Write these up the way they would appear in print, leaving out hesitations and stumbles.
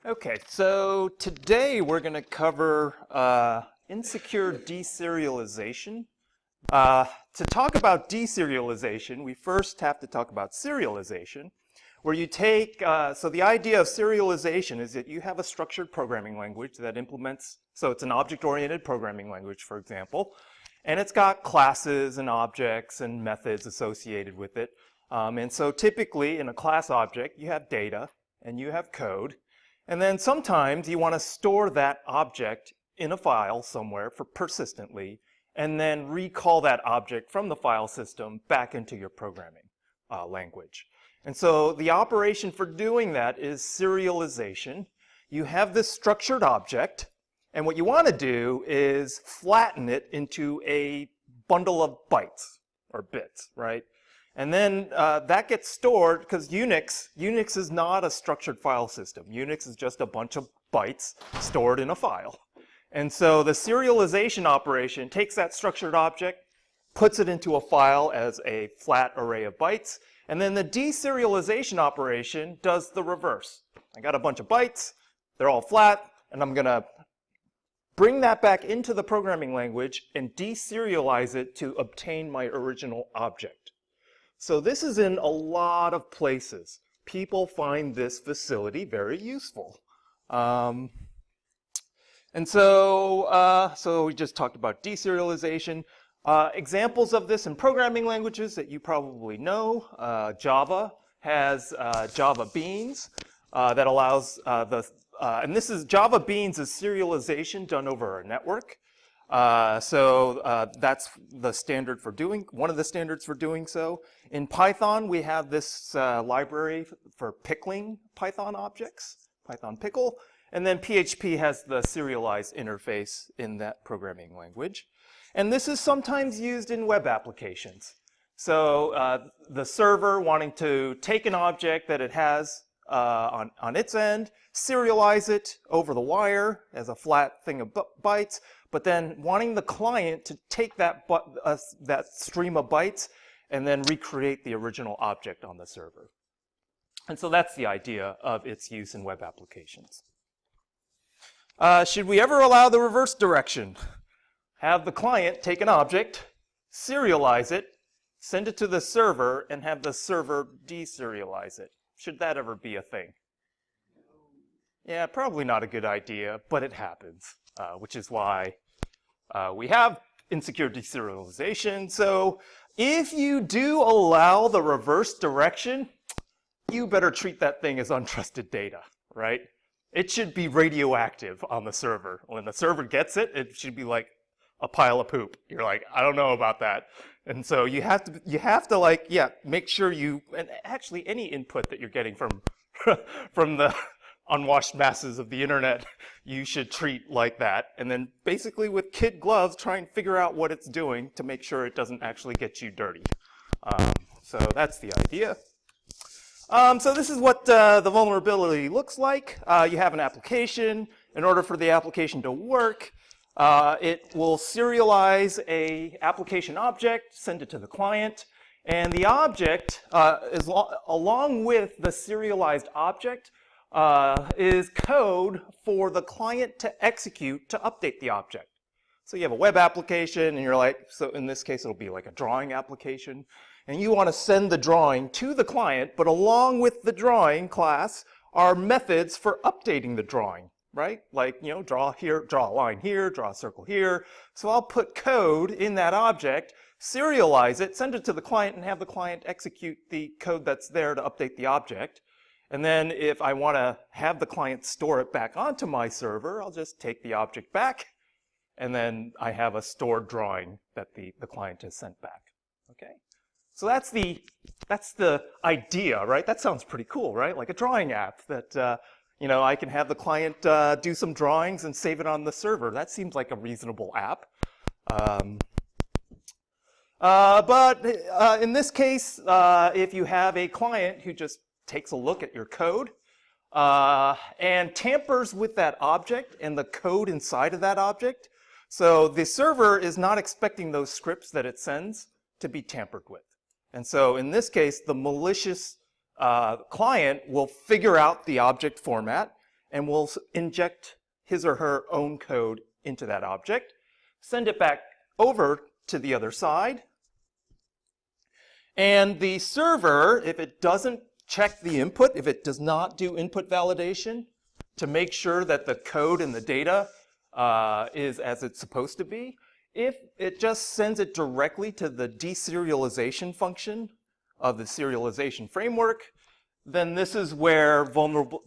Okay, so today we're going to cover insecure deserialization. To talk about deserialization, we first have to talk about serialization, where you take, so the idea of serialization is that you have a structured programming language that implements, so it's an object-oriented programming language, for example, and it's got classes and objects and methods associated with it. And so typically in a class object, you have data and you have code. And then sometimes you want to store that object in a file somewhere for persistently, and then recall that object from the file system back into your programming language. And so the operation for doing that is serialization. You have this structured object, and what you want to do is flatten it into a bundle of bytes or bits, right? And then that gets stored, because Unix is not a structured file system. Unix is just a bunch of bytes stored in a file. And so the serialization operation takes that structured object, puts it into a file as a flat array of bytes, and then the deserialization operation does the reverse. I got a bunch of bytes, they're all flat, and I'm going to bring that back into the programming language and deserialize it to obtain my original object. So this is in a lot of places. People find this facility very useful. And so we just talked about deserialization. Examples of this in programming languages that you probably know. Java has Java Beans that allows and this is Java Beans is serialization done over a network. So that's the standard for doing, one of the standards for doing so. In Python, we have this library for pickling Python objects, Python Pickle, and then PHP has the serialized interface in that programming language. And this is sometimes used in web applications. So the server wanting to take an object that it has on its end, serialize it over the wire as a flat thing of bytes, but then wanting the client to take that stream of bytes and then recreate the original object on the server. And so that's the idea of its use in web applications. Should we ever allow the reverse direction? Have the client take an object, serialize it, send it to the server, and have the server deserialize it. Should that ever be a thing? Yeah, probably not a good idea, but it happens, which is why we have insecure deserialization. So if you do allow the reverse direction, you better treat that thing as untrusted data, right? It should be radioactive on the server. When the server gets it, it should be like a pile of poop. You're like, I don't know about that. And so you have to like, yeah, make sure you, and actually any input that you're getting from from the unwashed masses of the internet, you should treat like that. And then basically with kid gloves, try and figure out what it's doing to make sure it doesn't actually get you dirty. So that's the idea. So this is what the vulnerability looks like. You have an application. In order for the application to work, it will serialize a application object, send it to the client, and the object, along with the serialized object, is code for the client to execute to update the object. So you have a web application, and you're like, so in this case it'll be like a drawing application, and you want to send the drawing to the client, but along with the drawing class are methods for updating the drawing, right? Like, you know, draw here, draw a line here, draw a circle here. So I'll put code in that object, serialize it, send it to the client, and have the client execute the code that's there to update the object. And then if I want to have the client store it back onto my server, I'll just take the object back, and then I have a stored drawing that the client has sent back. Okay? So that's the idea, right? That sounds pretty cool, right? Like a drawing app that you know, I can have the client do some drawings and save it on the server. That seems like a reasonable app. But in this case, if you have a client who just takes a look at your code and tampers with that object and the code inside of that object, so the server is not expecting those scripts that it sends to be tampered with. And so in this case, the malicious client will figure out the object format and will inject his or her own code into that object, send it back over to the other side, and the server, if it doesn't check the input, if it does not do input validation to make sure that the code and the data is as it's supposed to be, if it just sends it directly to the deserialization function of the serialization framework, then this is where vulnerable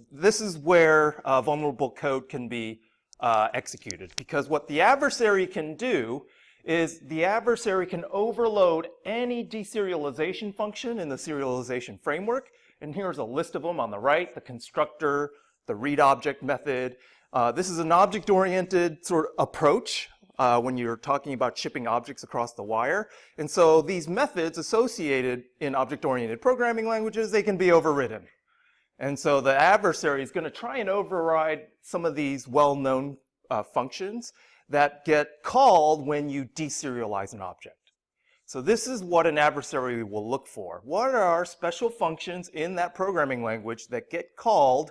code can be executed. Because what the adversary can do is the adversary can overload any deserialization function in the serialization framework. And here's a list of them on the right: the constructor, the read object method. This is an object-oriented sort of approach when you're talking about shipping objects across the wire. And so these methods associated in object-oriented programming languages, they can be overridden. And so the adversary is going to try and override some of these well-known functions that get called when you deserialize an object. So this is what an adversary will look for. What are special functions in that programming language that get called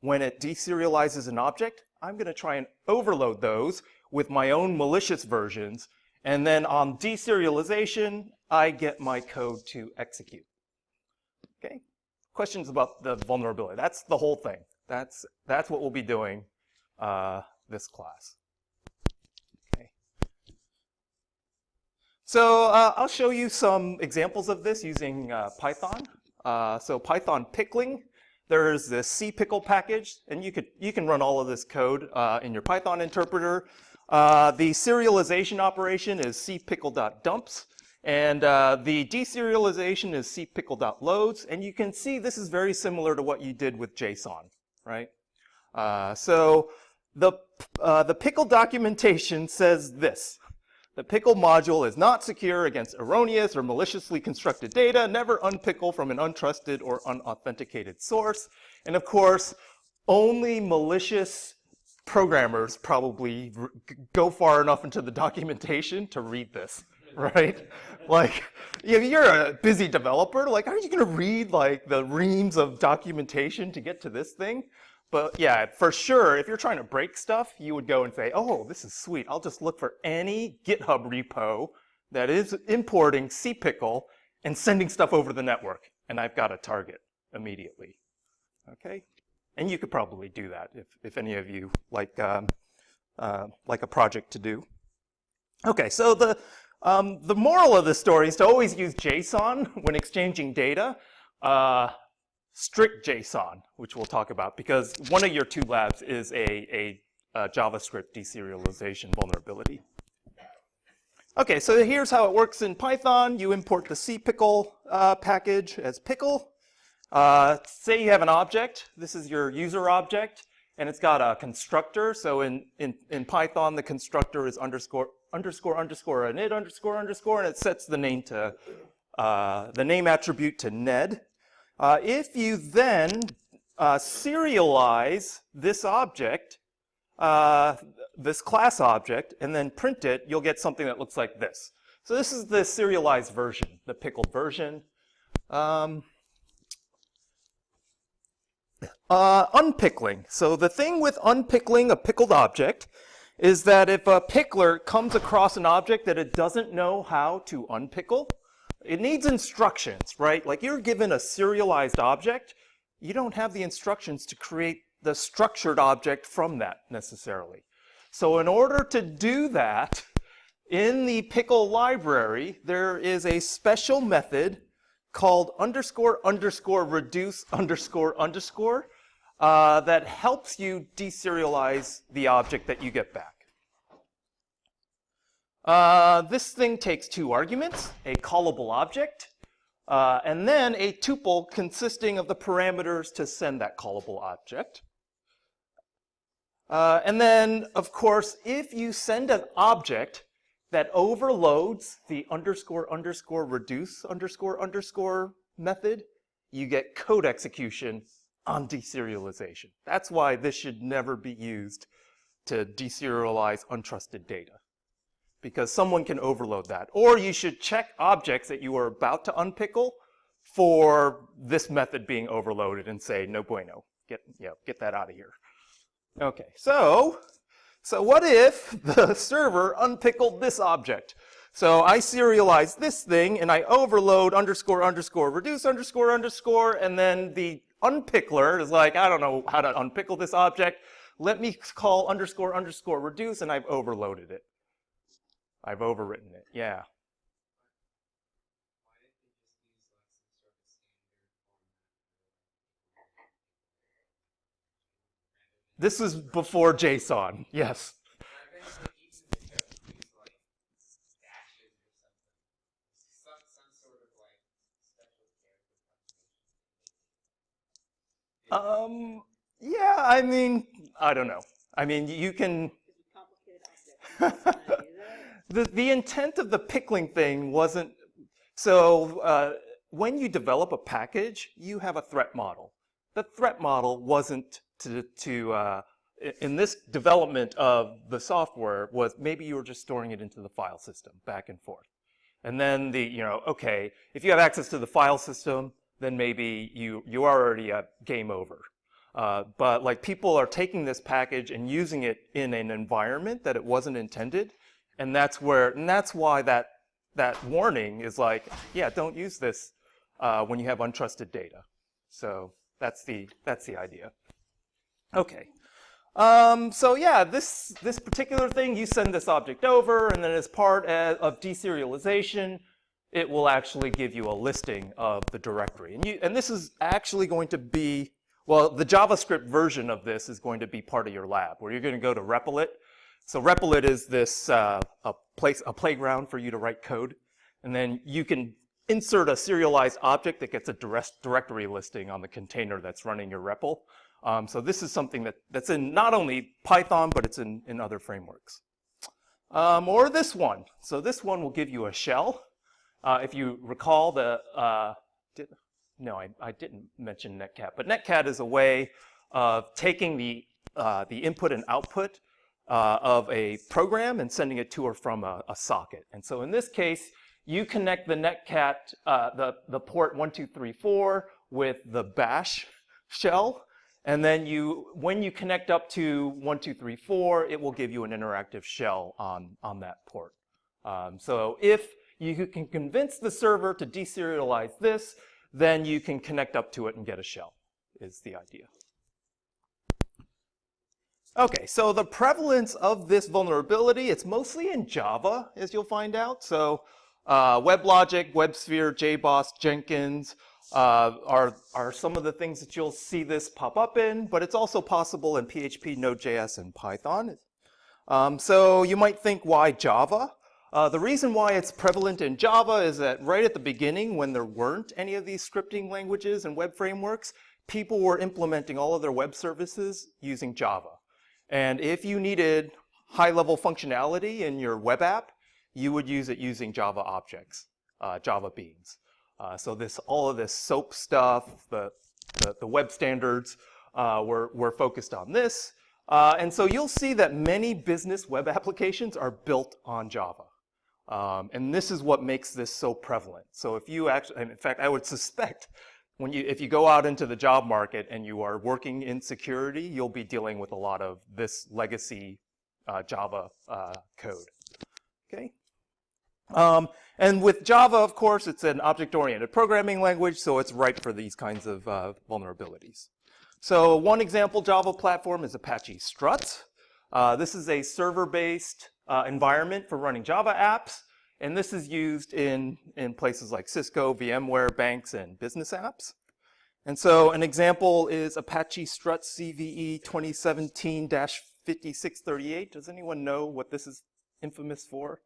when it deserializes an object? I'm going to try and overload those with my own malicious versions, and then on deserialization, I get my code to execute. Okay? Questions about the vulnerability? That's the whole thing. That's what we'll be doing this class. Okay. So I'll show you some examples of this using Python. So Python Pickling. There's this cpickle package, and you can run all of this code in your Python interpreter. The serialization operation is cpickle.dumps, and the deserialization is cpickle.loads. And you can see this is very similar to what you did with JSON, right? So the pickle documentation says this: the pickle module is not secure against erroneous or maliciously constructed data. Never unpickle from an untrusted or unauthenticated source. And of course, only malicious programmers probably go far enough into the documentation to read this, right? Like, you're a busy developer. Like, are you going to read like the reams of documentation to get to this thing? But yeah, for sure, if you're trying to break stuff, you would go and say, oh, this is sweet. I'll just look for any GitHub repo that is importing cpickle and sending stuff over the network, and I've got a target immediately. Okay? And you could probably do that if any of you like a project to do. Okay, so the moral of the story is to always use JSON when exchanging data. Strict JSON, which we'll talk about, because one of your two labs is a JavaScript deserialization vulnerability. Okay, so here's how it works in Python. You import the cpickle package as pickle. Say you have an object. This is your user object, and it's got a constructor. So in Python, the constructor is underscore init underscore, and it sets the name to the name attribute to Ned. If you then serialize this object, this class object, and then print it, you'll get something that looks like this. So this is the serialized version, the pickled version. Unpickling. So the thing with unpickling a pickled object is that if a pickler comes across an object that it doesn't know how to unpickle, it needs instructions, right? Like, you're given a serialized object, you don't have the instructions to create the structured object from that necessarily. So in order to do that, in the pickle library, there is a special method called __reduce __ that helps you deserialize the object that you get back. This thing takes two arguments: a callable object, and then a tuple consisting of the parameters to send that callable object. And then, of course, if you send an object that overloads the __reduce __ method, you get code execution on deserialization. That's why this should never be used to deserialize untrusted data, because someone can overload that. Or you should check objects that you are about to unpickle for this method being overloaded and say, no bueno, get that out of here. Okay, so what if the server unpickled this object? So I serialize this thing and I overload underscore underscore reduce underscore underscore, and then the unpickler is like, I don't know how to unpickle this object. Let me call underscore underscore reduce, and I've overloaded it. I've overwritten it, yeah. This is before JSON, yes. Yeah, I mean, I don't know. I mean, you can. The intent of the pickling thing wasn't. So when you develop a package, you have a threat model. The threat model wasn't in this development of the software was maybe you were just storing it into the file system back and forth. And then okay, if you have access to the file system, then maybe you are already at game over. But like people are taking this package and using it in an environment that it wasn't intended, and that's why that warning is like, yeah, don't use this when you have untrusted data. So that's the idea. Okay. So yeah, this particular thing, you send this object over, and then as part of deserialization, it will actually give you a listing of the directory. And this is actually going to be, well, the JavaScript version of this is going to be part of your lab, where you're going to go to Repl.it. So Repl.it is this a playground for you to write code, and then you can insert a serialized object that gets a directory listing on the container that's running your REPL. So this is something that's in not only Python, but it's in other frameworks. Or this one. So this one will give you a shell. If you recall, I didn't mention netcat, but netcat is a way of taking the input and output of a program and sending it to or from a socket. And so in this case, you connect the netcat, the port 1234 with the bash shell. And then when you connect up to 1234, it will give you an interactive shell on that port. So if you can convince the server to deserialize this, then you can connect up to it and get a shell, is the idea. Okay, so the prevalence of this vulnerability, it's mostly in Java, as you'll find out. So WebLogic, WebSphere, JBoss, Jenkins are some of the things that you'll see this pop up in, but it's also possible in PHP, Node.js, and Python. So you might think, why Java? The reason why it's prevalent in Java is that right at the beginning, when there weren't any of these scripting languages and web frameworks, people were implementing all of their web services using Java. And if you needed high-level functionality in your web app, you would use it using Java objects, Java beans. So all of this SOAP stuff, the web standards were focused on this. And so you'll see that many business web applications are built on Java. And this is what makes this so prevalent. So if you actually, and in fact, I would suspect if you go out into the job market and you are working in security, you'll be dealing with a lot of this legacy Java code. Okay. And with Java, of course, it's an object-oriented programming language, so it's ripe for these kinds of vulnerabilities. So one example Java platform is Apache Struts. This is a server-based environment for running Java apps, and this is used in places like Cisco, VMware, banks, and business apps. And so an example is Apache Struts CVE 2017-5638. Does anyone know what this is infamous for?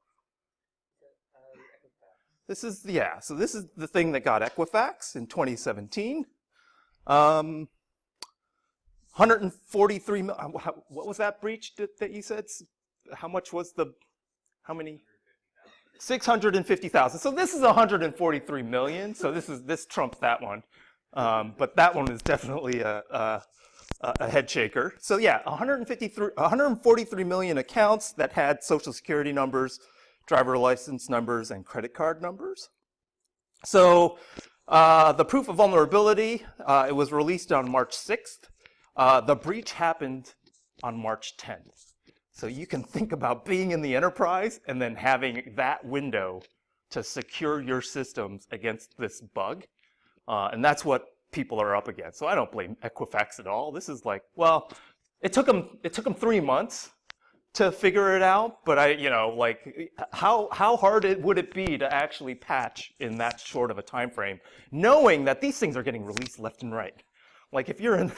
This is, so this is the thing that got Equifax in 2017. 143, what was that breach that you said? How much was how many? 650,000. So this is 143 million. So this trumps that one. But that one is definitely a head shaker. So yeah, 143 million accounts that had social security numbers, driver license numbers, and credit card numbers. So the proof of vulnerability, it was released on March 6th. The breach happened on March 10th. So you can think about being in the enterprise and then having that window to secure your systems against this bug. And that's what people are up against. So I don't blame Equifax at all. This is like, well, it took them 3 months to figure it out, but like, how hard would it be to actually patch in that short of a time frame, knowing that these things are getting released left and right? Like if you're in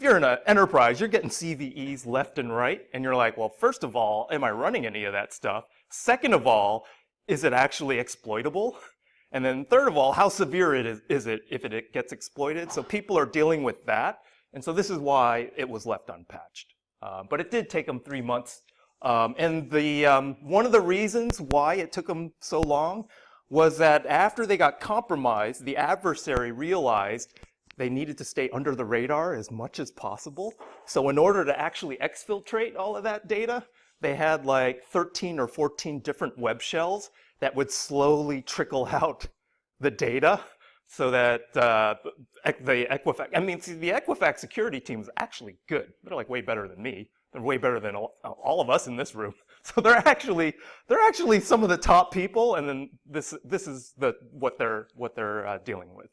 an enterprise, you're getting CVEs left and right, and you're like, well, first of all, am I running any of that stuff? Second of all, is it actually exploitable? And then third of all, how severe is it if it gets exploited? So people are dealing with that, and so this is why it was left unpatched. But it did take them 3 months. And one of the reasons why it took them so long was that after they got compromised, the adversary realized they needed to stay under the radar as much as possible. So in order to actually exfiltrate all of that data, they had like 13 or 14 different web shells that would slowly trickle out the data so that the Equifax, the Equifax security team is actually good. They're like way better than me. They're way better than all of us in this room. So they're actually some of the top people, and then this is what they're dealing with.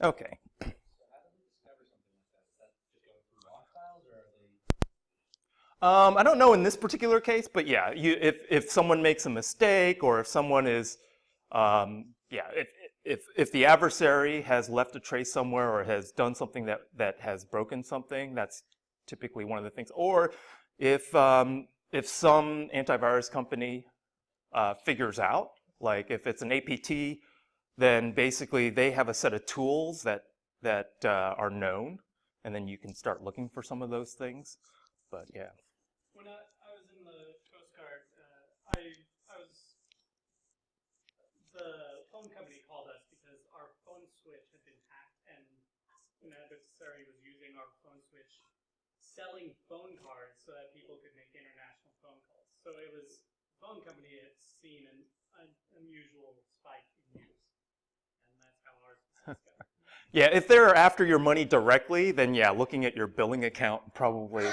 Okay. So how do they discover something like that? Is that just going through log files, or are they? I don't know in this particular case, but yeah, if someone makes a mistake, or if someone is, if the adversary has left a trace somewhere or has done something that has broken something, that's typically one of the things. Or if some antivirus company figures out, like if it's an APT, then basically they have a set of tools that are known, and then you can start looking for some of those things. But yeah. When I was in the Coast Guard, the phone company called us because our phone switch had been hacked, and an adversary was using our phone switch, selling phone cards so that people could make international phone calls. So it was the phone company had seen an unusual spike in use, and that's how ours was discovered. Yeah, if they're after your money directly, then yeah, looking at your billing account probably.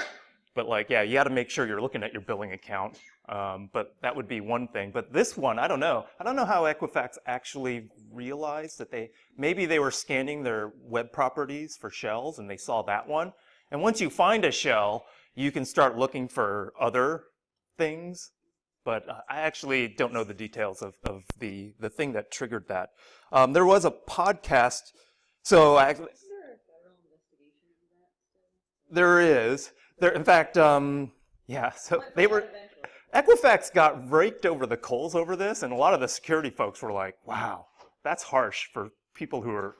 But like, yeah, you got to make sure you're looking at your billing account. But that would be one thing. But this one, I don't know. I don't know how Equifax actually realized that maybe they were scanning their web properties for shells and they saw that one. And once you find a shell, you can start looking for other things. But I actually don't know the details of the thing that triggered that. There was a podcast. So Is there a federal investigation into that? there is. In fact, yeah, so they were, Equifax got raked over the coals over this, and a lot of the security folks were like, wow, that's harsh for people who are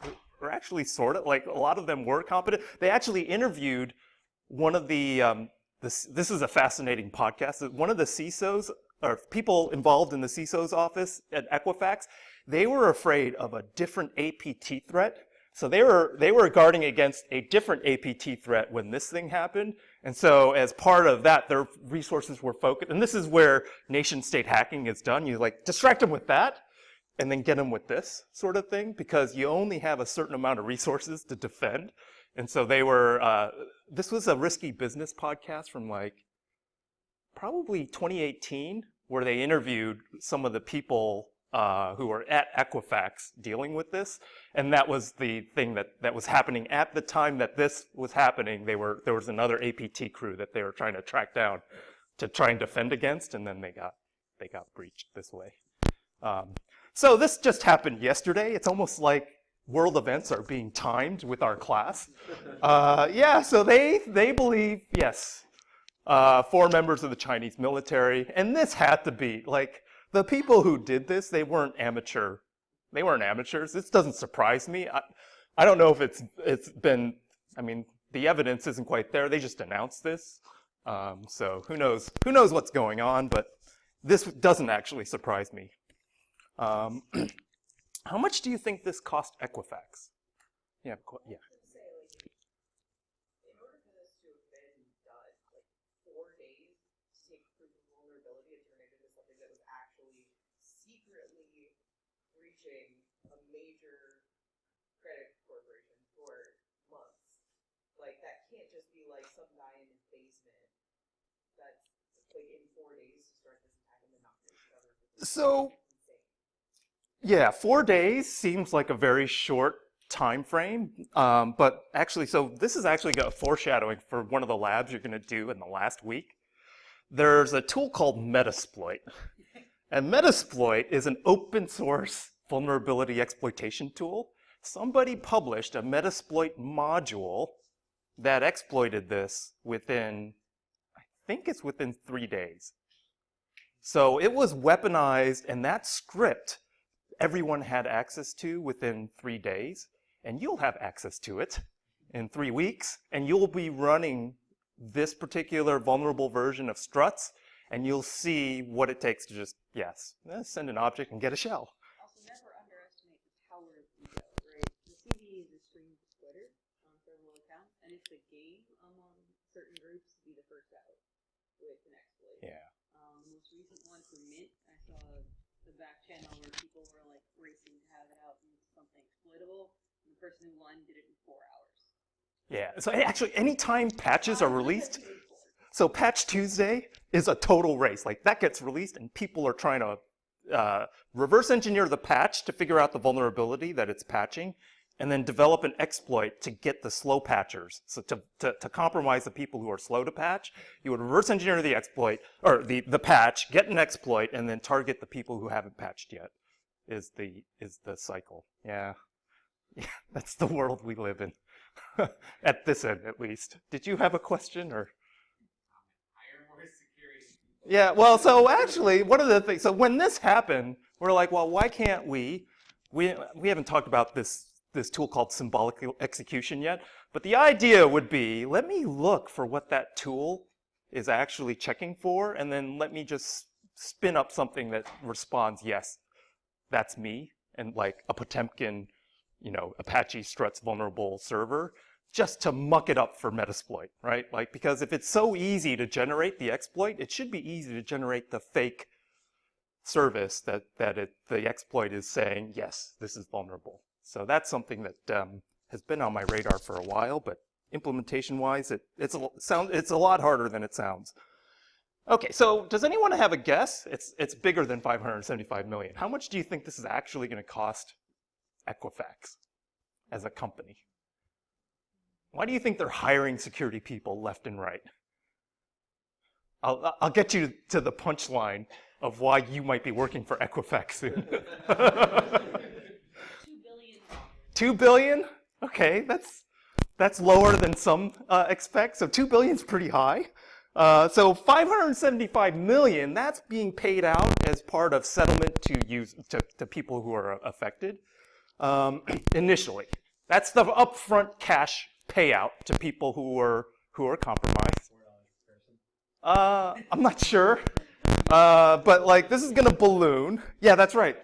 actually sort of, like a lot of them were competent. They actually interviewed one of the, this is a fascinating podcast, one of the CISOs, or people involved in the CISO's office at Equifax. They were afraid of a different APT threat. So they were guarding against a different APT threat when this thing happened. And so as part of that, their resources were focused. And this is where nation state hacking is done. You like distract them with that and then get them with this sort of thing, because you only have a certain amount of resources to defend. And so they were, this was a Risky Business podcast from like probably 2018, where they interviewed some of the people who were at Equifax dealing with this. And that was the thing that was happening at the time that this was happening. There was another APT crew that they were trying to track down to try and defend against, and then they got breached this way. So this just happened yesterday. It's almost like world events are being timed with our class. Yeah, so they believe, yes, 4 members of the Chinese military, and this had to be like, the people who did this, they weren't amateur. They weren't amateurs. This doesn't surprise me. I don't know if it's been, I mean, the evidence isn't quite there. They just announced this. So who knows what's going on, but this doesn't actually surprise me. How much do you think this cost Equifax? Yeah. In order for this to have been done, like 4 days to take proof of vulnerability and turn it into something that was actually secretly breaching a major credit corporation for months. Like, that can't just be like some guy in his basement that's like in 4 days to start this attack and then not finish it ever. So, yeah, 4 days seems like a very short time frame, but actually, so this is actually a foreshadowing for one of the labs you're going to do in the last week. There's a tool called Metasploit, and Metasploit is an open source vulnerability exploitation tool. Somebody published a Metasploit module that exploited this within, I think it's within 3 days. So it was weaponized, and that script everyone had access to within 3 days, and you'll have access to it in 3 weeks, and you'll be running this particular vulnerable version of Struts, and you'll see what it takes to just, send an object and get a shell. Also, never underestimate the power of ego, right? The CD is a stream to Twitter on several accounts, and it's a game among certain groups to be the first out with an exploit. Yeah. The most recent one for Mint, I saw the back channel where people were like racing to have it out into something exploitable, and the person who won did it in 4 hours. Yeah, so actually, anytime patches are released, so Patch Tuesday is a total race. Like, that gets released, and people are trying to reverse engineer the patch to figure out the vulnerability that it's patching, and then develop an exploit to get the slow patchers. So to compromise the people who are slow to patch, you would reverse engineer the exploit, or the patch, get an exploit, and then target the people who haven't patched yet, is the cycle. Yeah, that's the world we live in. At this end, at least. Did you have a question, or? Hire more security. Yeah, well, so actually, one of the things, so when this happened, we're like, well, why can't we haven't talked about this tool called symbolic execution yet, but the idea would be, let me look for what that tool is actually checking for, and then let me just spin up something that responds, yes, that's me, and like a Potemkin, Apache Struts vulnerable server, just to muck it up for Metasploit, right? Like, because if it's so easy to generate the exploit, it should be easy to generate the fake service that the exploit is saying, yes, this is vulnerable. So that's something that has been on my radar for a while, but implementation-wise, it's a lot harder than it sounds. Okay, so does anyone have a guess? It's bigger than 575 million. How much do you think this is actually going to cost Equifax as a company? Why do you think they're hiring security people left and right? I'll get you to the punchline of why you might be working for Equifax soon. $2 billion. 2 billion? Okay, that's lower than some expect. So 2 billion is pretty high. So 575 million, that's being paid out as part of settlement to people who are affected initially. That's the upfront cash payout to people who are compromised. I'm not sure, but like this is going to balloon. Yeah, that's right.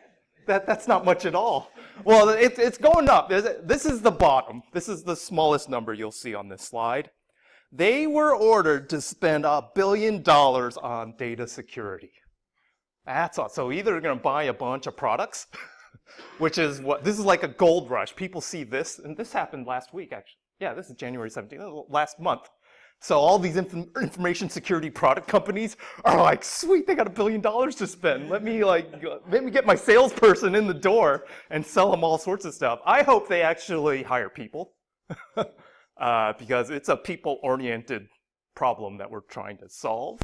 That's not much at all. Well, it's going up. This is the bottom. This is the smallest number you'll see on this slide. They were ordered to spend $1 billion on data security. That's all. So either they're going to buy a bunch of products, which is this is like a gold rush. People see this, and this happened last week, actually. Yeah, this is January 17th, last month. So all these information security product companies are like, sweet, they got $1 billion to spend. Let me get my salesperson in the door and sell them all sorts of stuff. I hope they actually hire people because it's a people-oriented problem that we're trying to solve.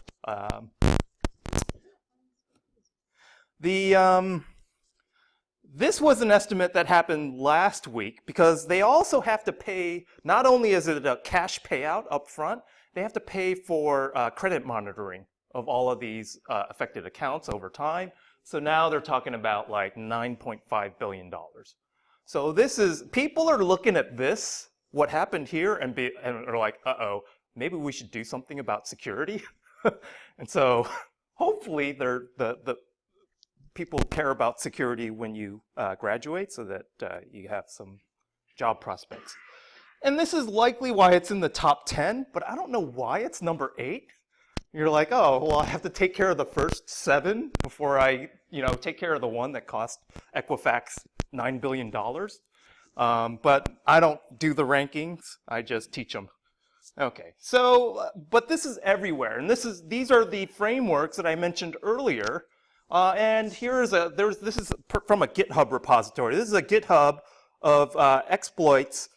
This was an estimate that happened last week because they also have to pay, not only is it a cash payout up front, they have to pay for credit monitoring of all of these affected accounts over time. So now they're talking about like $9.5 billion. So people are looking at this, what happened here, and are like, uh-oh, maybe we should do something about security. And so hopefully the people care about security when you graduate so that you have some job prospects. And this is likely why it's in the top 10, but I don't know why it's number 8. You're like, oh, well, I have to take care of the first 7 before I, take care of the one that cost Equifax $9 billion. But I don't do the rankings. I just teach them. Okay, so, but this is everywhere, and these are the frameworks that I mentioned earlier. And this is from a GitHub repository. This is a GitHub of exploits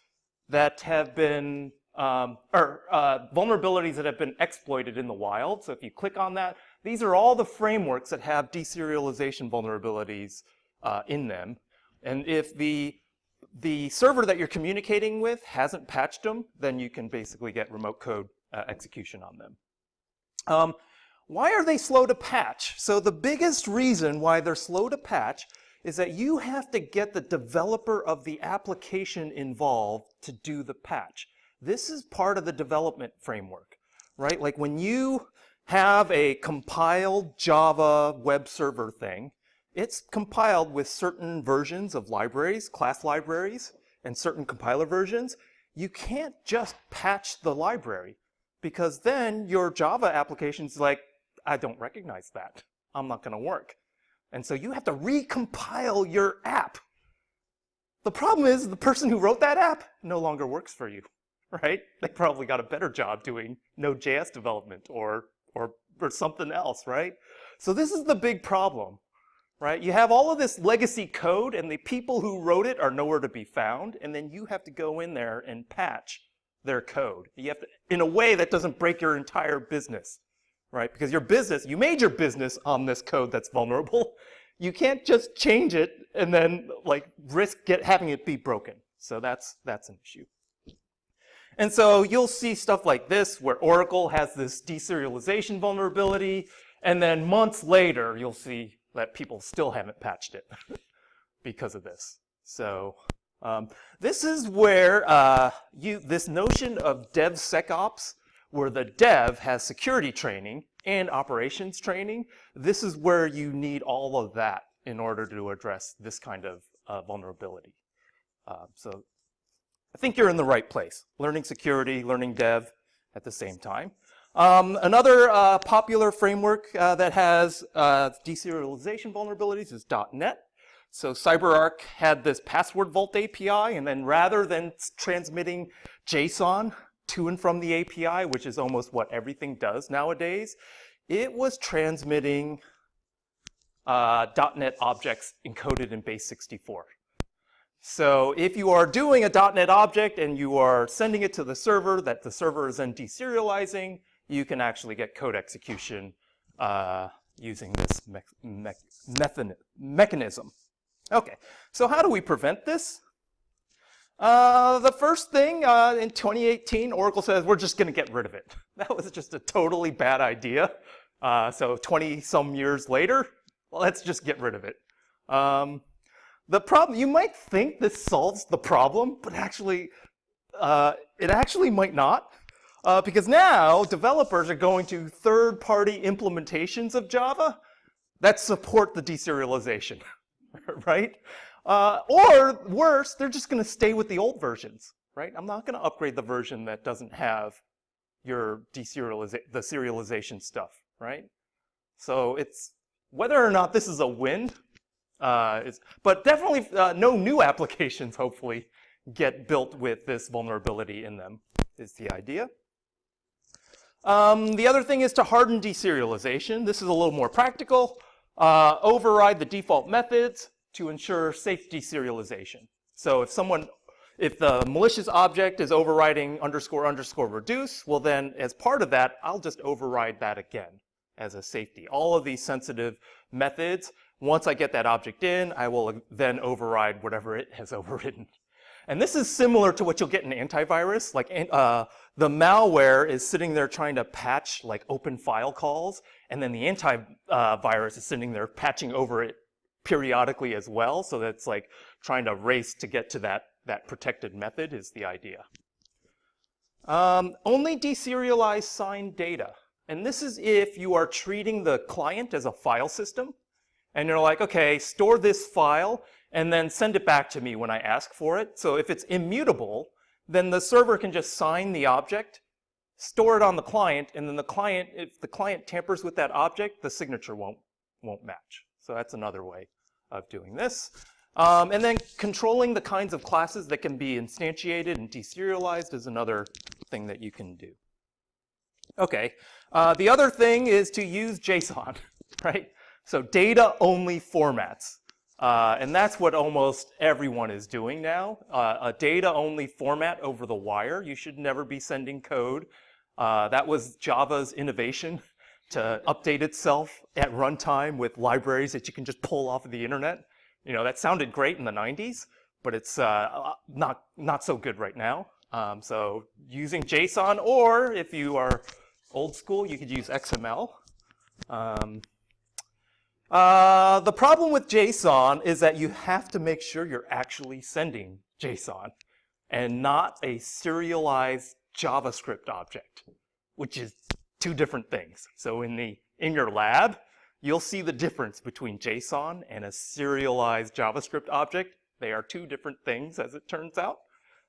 that have been, vulnerabilities that have been exploited in the wild. So if you click on that, these are all the frameworks that have deserialization vulnerabilities in them. And if the server that you're communicating with hasn't patched them, then you can basically get remote code execution on them. Why are they slow to patch? So the biggest reason why they're slow to patch is that you have to get the developer of the application involved to do the patch. This is part of the development framework, right? Like when you have a compiled Java web server thing, it's compiled with certain versions of libraries, class libraries, and certain compiler versions. You can't just patch the library because then your Java application's like, I don't recognize that. I'm not going to work. And so you have to recompile your app. The problem is the person who wrote that app no longer works for you, right? They probably got a better job doing Node.js development or something else, right? So this is the big problem, right? You have all of this legacy code and the people who wrote it are nowhere to be found, and then you have to go in there and patch their code. You have to, in a way that doesn't break your entire business. Right? Because your business, you made your business on this code that's vulnerable. You can't just change it and then like risk having it be broken. So that's an issue. And so you'll see stuff like this where Oracle has this deserialization vulnerability, and then months later you'll see that people still haven't patched it because of this. So this is where this notion of DevSecOps, where the dev has security training and operations training, this is where you need all of that in order to address this kind of vulnerability. So I think you're in the right place, learning security, learning dev at the same time. Another popular framework that has deserialization vulnerabilities is .NET. So CyberArk had this password vault API, and then rather than transmitting JSON to and from the API, which is almost what everything does nowadays, it was transmitting .NET objects encoded in base 64. So if you are doing a .NET object and you are sending it to the server that the server is then deserializing, you can actually get code execution using this mechanism. Okay, so how do we prevent this? The first thing, in 2018, Oracle says, we're just going to get rid of it. That was just a totally bad idea. So 20-some years later, let's just get rid of it. The problem, you might think this solves the problem, but actually, it actually might not. Because now, developers are going to third-party implementations of Java that support the deserialization, right? Or worse, they're just going to stay with the old versions, right? I'm not going to upgrade the version that doesn't have your the serialization stuff, right? So it's whether or not this is a win, but definitely no new applications, hopefully, get built with this vulnerability in them, is the idea. The other thing is to harden deserialization. This is a little more practical. Override the default methods to ensure safe deserialization. So if the malicious object is overriding _ reduce, well then as part of that, I'll just override that again as a safety. All of these sensitive methods, once I get that object in, I will then override whatever it has overridden. And this is similar to what you'll get in antivirus. Like the malware is sitting there trying to patch like open file calls, and then the antivirus is sitting there patching over it periodically as well. So that's like trying to race to get to that protected method is the idea. Only deserialize signed data. And this is if you are treating the client as a file system, and you're like, okay, store this file, and then send it back to me when I ask for it. So if it's immutable, then the server can just sign the object, store it on the client, and then the client, if the client tampers with that object, the signature won't match. So that's another way of doing this. And then controlling the kinds of classes that can be instantiated and deserialized is another thing that you can do. Okay, the other thing is to use JSON, right? So data-only formats. And that's what almost everyone is doing now. A data-only format over the wire. You should never be sending code. That was Java's innovation to update itself at runtime with libraries that you can just pull off of the internet. You know, that sounded great in the 90s, but it's not so good right now. So using JSON, or if you are old school, you could use XML. The problem with JSON is that you have to make sure you're actually sending JSON and not a serialized JavaScript object, which is two different things. So in your lab, you'll see the difference between JSON and a serialized JavaScript object. They are two different things, as it turns out.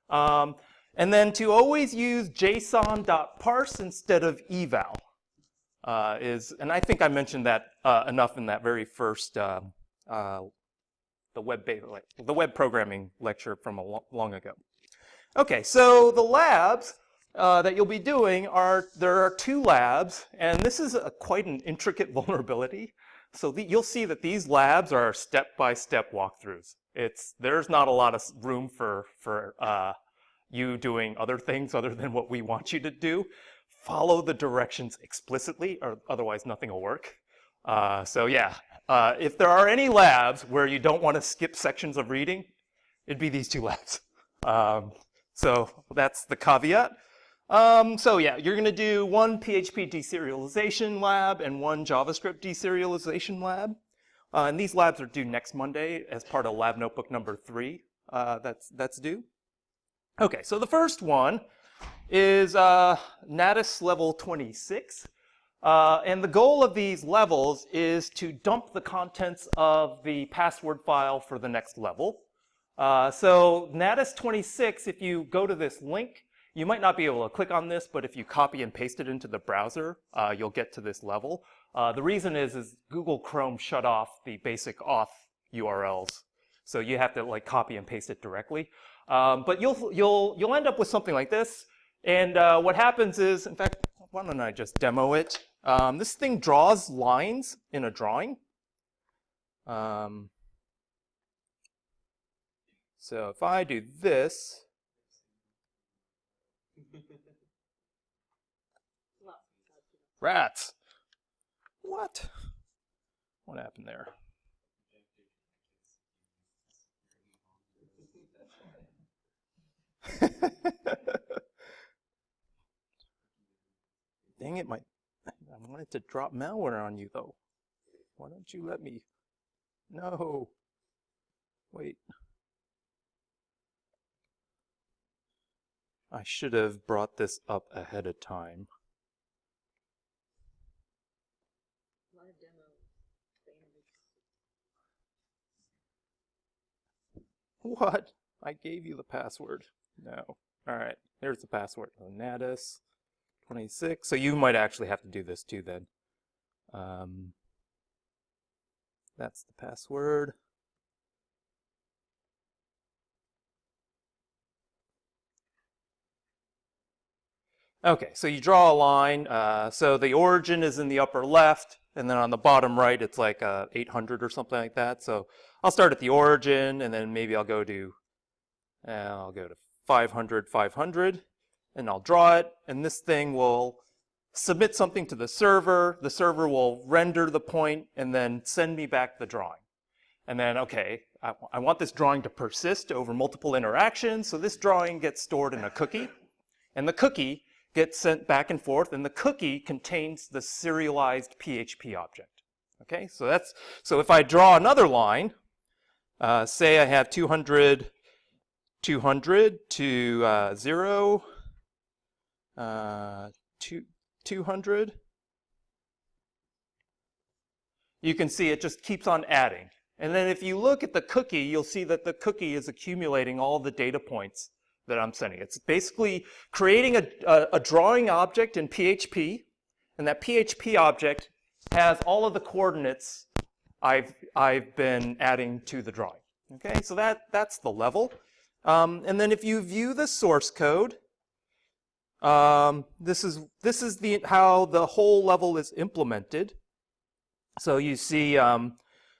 And then to always use JSON.parse instead of eval and I think I mentioned that enough in that very first the web programming lecture from long ago. Okay, so the labs that you'll be doing there are two labs, and this is quite an intricate vulnerability. So you'll see that these labs are step-by-step walkthroughs. There's not a lot of room for you doing other things other than what we want you to do. Follow the directions explicitly, or otherwise nothing will work. So yeah, if there are any labs where you don't want to skip sections of reading, it'd be these two labs. So that's the caveat. So yeah, you're going to do one PHP deserialization lab and one JavaScript deserialization lab. And these labs are due next Monday as part of lab notebook number 3 that's due. Okay, so the first one is Natus level 26. And the goal of these levels is to dump the contents of the password file for the next level. So Natus 26, if you go to this link, you might not be able to click on this, but if you copy and paste it into the browser, you'll get to this level. The reason is Google Chrome shut off the basic auth URLs. So you have to like copy and paste it directly. But you'll end up with something like this. And what happens is, in fact, why don't I just demo it? This thing draws lines in a drawing. So if I do this, rats. What? What happened there? Dang it, I wanted to drop malware on you though. Why don't you let me? No. Wait. I should have brought this up ahead of time. What? I gave you the password. No. All right. There's the password. Natus 26. So you might actually have to do this too then. That's the password. Okay, so you draw a line. So the origin is in the upper left, and then on the bottom right, it's like 800 or something like that. So I'll start at the origin, and then maybe I'll go to 500, 500, and I'll draw it. And this thing will submit something to the server. The server will render the point and then send me back the drawing. And then, okay, I want this drawing to persist over multiple interactions. So this drawing gets stored in a cookie, and the cookie gets sent back and forth, and the cookie contains the serialized PHP object. Okay, so if I draw another line, say I have 200, 200 to 0, 200, you can see it just keeps on adding. And then if you look at the cookie, you'll see that the cookie is accumulating all the data points that I'm sending. It's basically creating a drawing object in PHP, and that PHP object has all of the coordinates I've been adding to the drawing. Okay, so that's the level. And then if you view the source code, this is how the whole level is implemented. So you see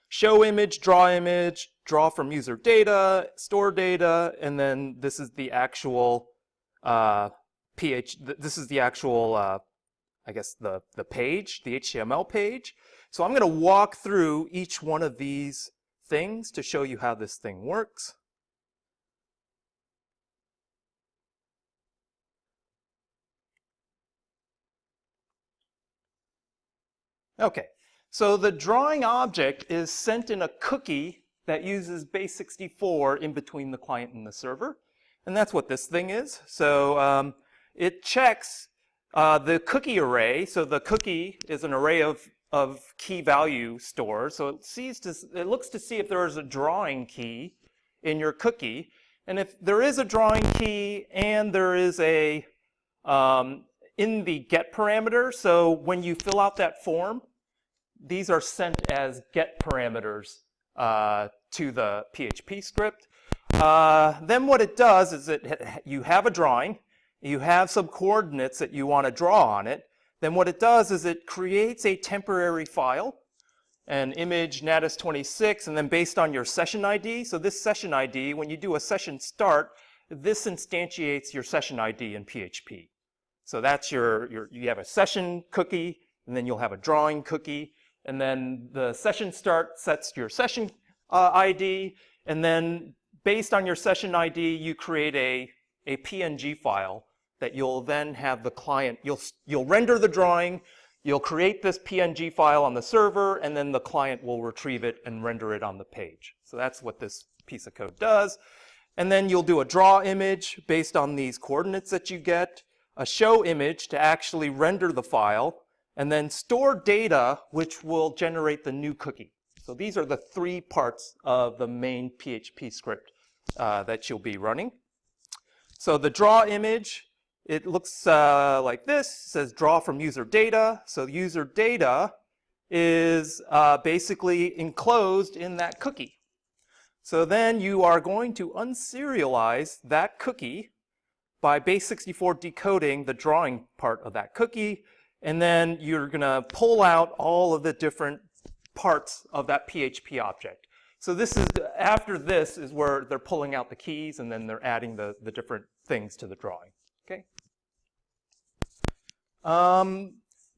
show image, draw from user data, store data, and then this is the actual this is the actual I guess the page, the HTML page. So I'm going to walk through each one of these things to show you how this thing works. Okay, so the drawing object is sent in a cookie that uses base64 in between the client and the server. And that's what this thing is. So it checks the cookie array. So the cookie is an array of key value stores. So it looks to see if there is a drawing key in your cookie. And if there is a drawing key and there is a in the get parameter, so when you fill out that form, these are sent as get parameters to the PHP script. Then what it does is you have a drawing, you have some coordinates that you want to draw on it. Then what it does is it creates a temporary file, an image natus26, and then based on your session ID. So this session ID, when you do a session start, this instantiates your session ID in PHP. So that's you have a session cookie, and then you'll have a drawing cookie, and then the session start sets your session ID, and then based on your session ID, you create a PNG file that you'll then have the client, you'll render the drawing, you'll create this PNG file on the server, and then the client will retrieve it and render it on the page. So that's what this piece of code does. And then you'll do a draw image based on these coordinates that you get, a show image to actually render the file, and then store data, which will generate the new cookie. So these are the three parts of the main PHP script that you'll be running. So the draw image, it looks like this. It says draw from user data. So user data is basically enclosed in that cookie. So then you are going to unserialize that cookie by base64 decoding the drawing part of that cookie, and then you're going to pull out all of the different parts of that PHP object. So this is, after this is where they're pulling out the keys, and then they're adding the different things to the drawing. Okay.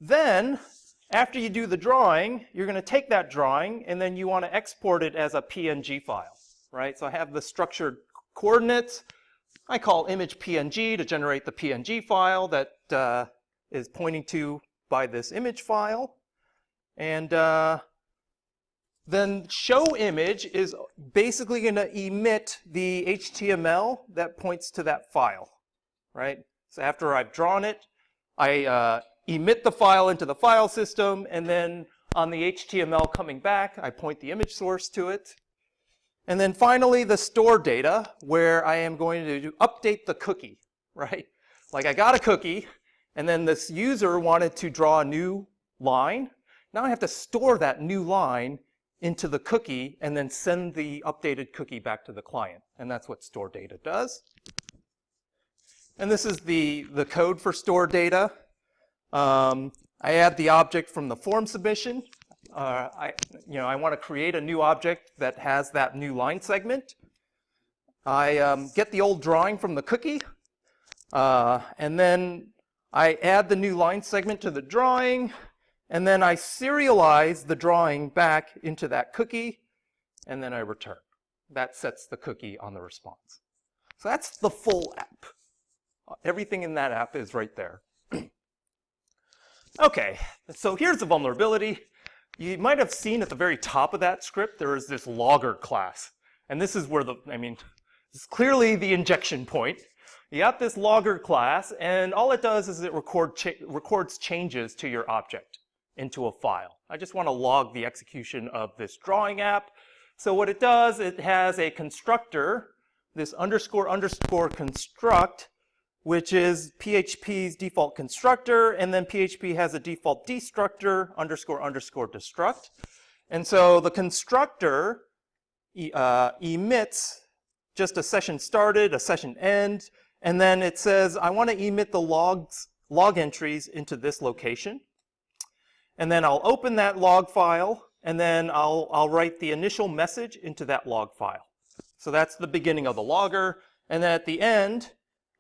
Then, after you do the drawing, you're going to take that drawing, and then you want to export it as a PNG file, right? So I have the structured coordinates. I call image PNG to generate the PNG file that is pointing to by this image file. And then show image is basically going to emit the HTML that points to that file, right? So after I've drawn it, I emit the file into the file system, and then on the HTML coming back, I point the image source to it. And then finally, the store data, where I am going to update the cookie, right? Like I got a cookie, and then this user wanted to draw a new line. Now I have to store that new line into the cookie and then send the updated cookie back to the client. And that's what store data does. And this is the code for store data. I add the object from the form submission. I want to create a new object that has that new line segment. I get the old drawing from the cookie, and then I add the new line segment to the drawing, and then I serialize the drawing back into that cookie, and then I return. That sets the cookie on the response. So that's the full app. Everything in that app is right there. Okay, so here's the vulnerability. You might have seen at the very top of that script, there is this logger class. And this is where this is clearly the injection point. You got this logger class, and all it does is it records changes to your object into a file. I just want to log the execution of this drawing app. So what it does, it has a constructor, this underscore construct, which is PHP's default constructor, and then PHP has a default destructor, underscore destruct. And so the constructor emits just a session started, a session end, and then it says, I want to emit the log entries into this location. And then I'll open that log file, and then I'll write the initial message into that log file. So that's the beginning of the logger. And then at the end,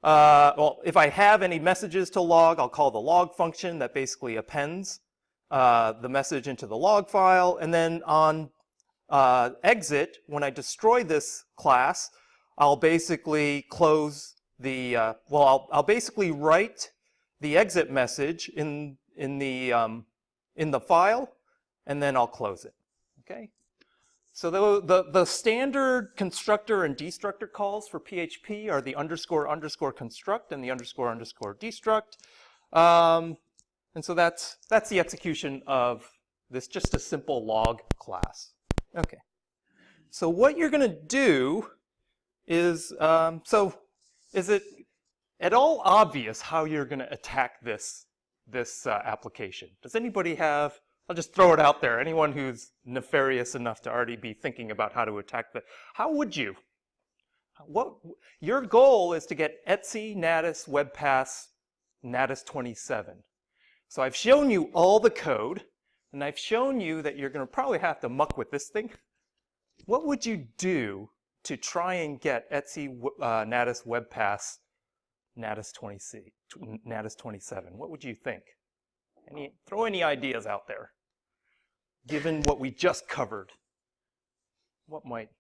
well, if I have any messages to log, I'll call the log function that basically appends the message into the log file. And then on exit, when I destroy this class, I'll basically close the, I'll basically write the exit message in the file, and then I'll close it, okay? So the standard constructor and destructor calls for PHP are the __ construct and the __ destruct. And so that's the execution of this, just a simple log class. Okay. So what you're going to do is, is it at all obvious how you're going to attack this application? Does anybody have, I'll just throw it out there, anyone who's nefarious enough to already be thinking about how to attack how would you? Your goal is to get Etsy, Natis, WebPass, Natis 27. So I've shown you all the code, and I've shown you that you're going to probably have to muck with this thing. What would you do to try and get Etsy, Natis, WebPass, Natis 27? What would you think? Throw any ideas out there, given what we just covered. What might?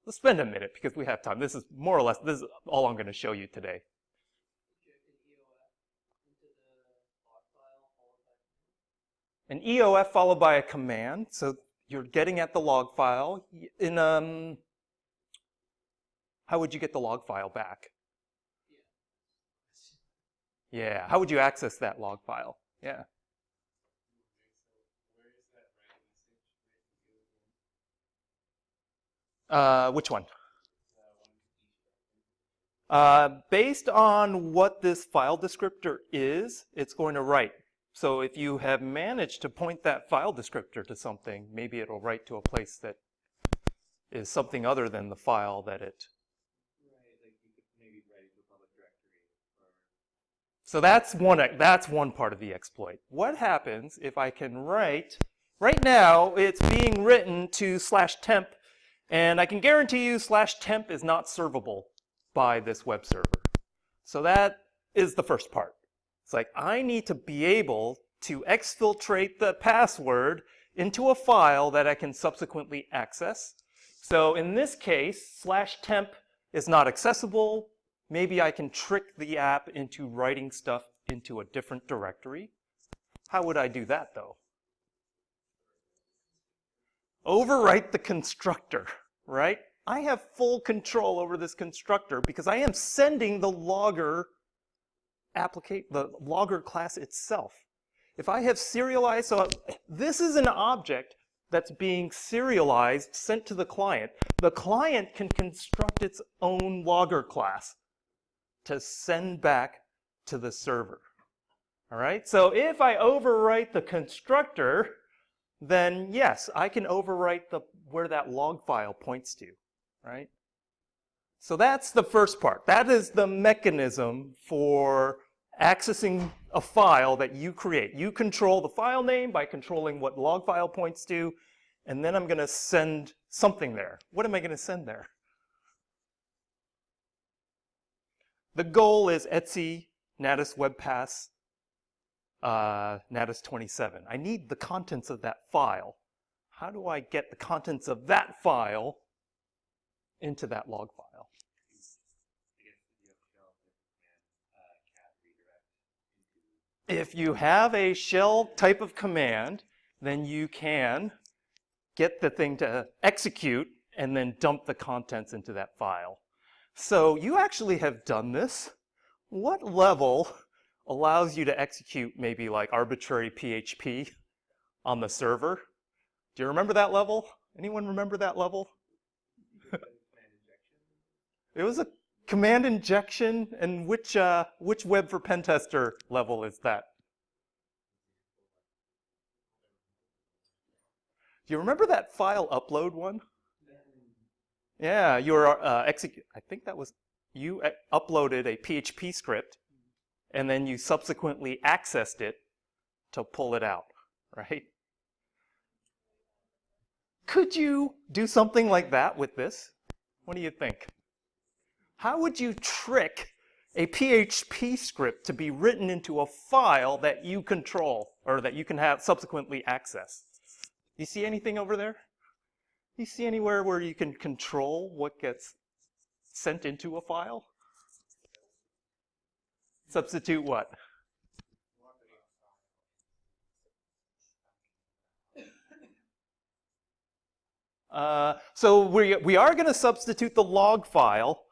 Let's spend a minute because we have time. This is more or less, this is all I'm going to show you today. An EOF followed by a command. So you're getting at the log file. How would you get the log file back? Yeah, how would you access that log file? Yeah. Which one? Based on what this file descriptor is, it's going to write. So if you have managed to point that file descriptor to something, maybe it'll write to a place that is something other than the file that it. Right, like you could maybe write it to a public directory. So that's one part of the exploit. What happens if I can write, right now it's being written to /temp, and I can guarantee you /temp is not servable by this web server. So that is the first part. It's like I need to be able to exfiltrate the password into a file that I can subsequently access. So in this case, /temp is not accessible. Maybe I can trick the app into writing stuff into a different directory. How would I do that, though? Overwrite the constructor, right? I have full control over this constructor because I am sending the logger class itself. If I have serialized, so this is an object that's being serialized, sent to the client. The client can construct its own logger class to send back to the server. All right, so if I overwrite the constructor, then yes, I can overwrite where that log file points to, right? So that's the first part. That is the mechanism for accessing a file that you create. You control the file name by controlling what log file points to, and then I'm going to send something there. What am I going to send there? The goal is Etsy, Natis, WebPass, Natis 27. I need the contents of that file. How do I get the contents of that file into that log file? If you have a shell type of command, then you can get the thing to execute and then dump the contents into that file. So you actually have done this. What level allows you to execute maybe like arbitrary PHP on the server? Do you remember that level? Anyone remember that level? It was a command injection, and which Web for Pentester level is that? Do you remember that file upload one? Yeah, you're I think that was you uploaded a PHP script, and then you subsequently accessed it to pull it out, right? Could you do something like that with this? What do you think? How would you trick a PHP script to be written into a file that you control or that you can have subsequently access? You see anything over there? You see anywhere where you can control what gets sent into a file? Substitute what? So we are going to substitute the log file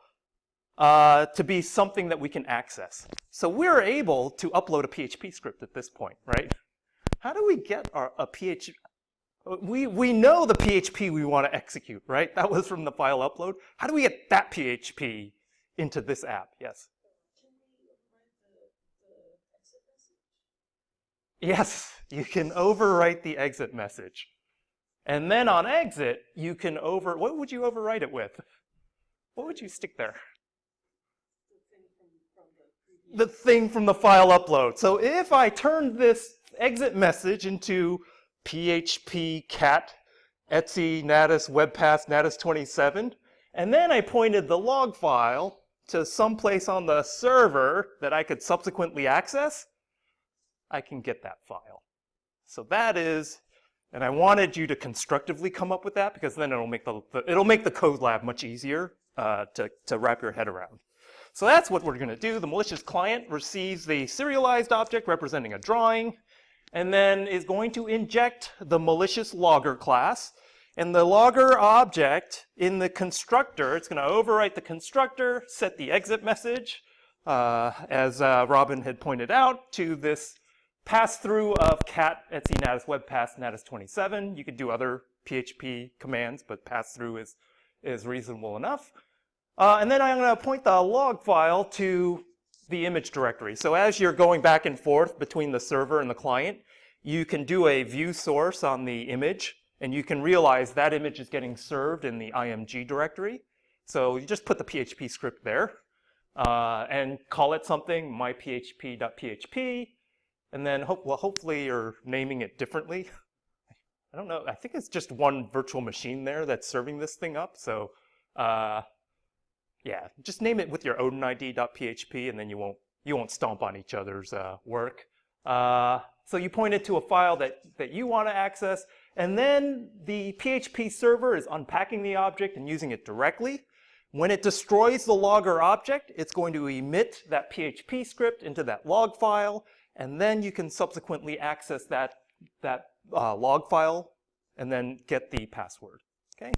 to be something that we can access. So we're able to upload a PHP script at this point, right? How do we get a PHP? We know the PHP we want to execute, right? That was from the file upload. How do we get that PHP into this app? Yes? Can we overwrite the exit message? Yes, you can overwrite the exit message. And then on exit, you can what would you overwrite it with? What would you stick there? The thing from the file upload. So if I turned this exit message into PHP cat Etsy natus webpass natus 27, and then I pointed the log file to someplace on the server that I could subsequently access, I can get that file. So that is, and I wanted you to constructively come up with that because then it'll make the code lab much easier to wrap your head around. So that's what we're going to do. The malicious client receives the serialized object representing a drawing, and then is going to inject the malicious logger class. And the logger object in the constructor, it's going to overwrite the constructor, set the exit message, as Robin had pointed out, to this pass-through of cat Etsy natus webpass natus 27. You could do other PHP commands, but pass-through is reasonable enough. And then I'm going to point the log file to the image directory. So as you're going back and forth between the server and the client, you can do a view source on the image, and you can realize that image is getting served in the img directory. So you just put the PHP script there and call it something, myphp.php, and then hopefully you're naming it differently. I don't know. I think it's just one virtual machine there that's serving this thing up. So yeah, just name it with your ownid.php, and then you won't stomp on each other's work. So you point it to a file that you want to access, and then the PHP server is unpacking the object and using it directly. When it destroys the logger object, it's going to emit that PHP script into that log file, and then you can subsequently access that log file and then get the password. Okay.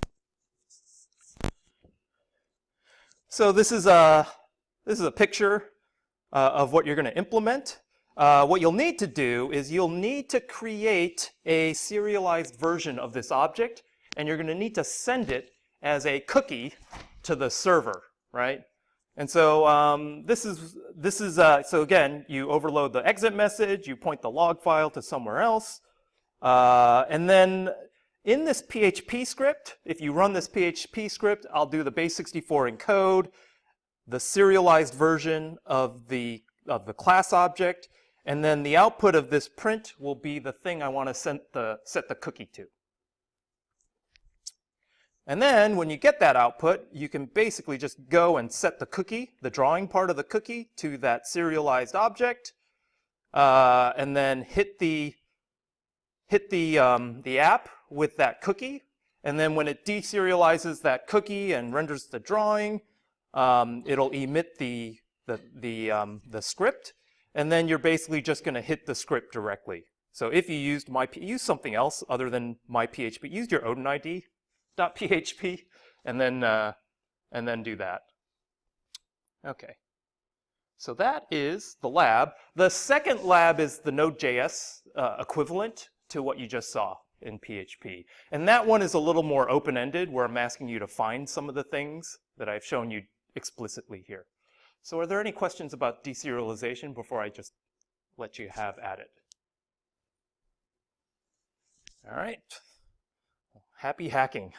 So this is a picture of what you're going to implement. What you'll need to do is you'll need to create a serialized version of this object, and you're going to need to send it as a cookie to the server, right? And so so again, you overload the exit message, you point the log file to somewhere else, and then in this PHP script, if you run this PHP script, I'll do the base64 encode, the serialized version of the class object, and then the output of this print will be the thing I want to set the cookie to. And then when you get that output, you can basically just go and set the cookie, the drawing part of the cookie, to that serialized object, and then hit the app with that cookie, and then when it deserializes that cookie and renders the drawing, it'll emit the script, and then you're basically just going to hit the script directly. So if you used use something else other than myphp, use your ownid.php, and then do that. Okay. So that is the lab. The second lab is the Node.js equivalent to what you just saw in PHP. And that one is a little more open-ended, where I'm asking you to find some of the things that I've shown you explicitly here. So are there any questions about deserialization before I just let you have at it? All right. Happy hacking.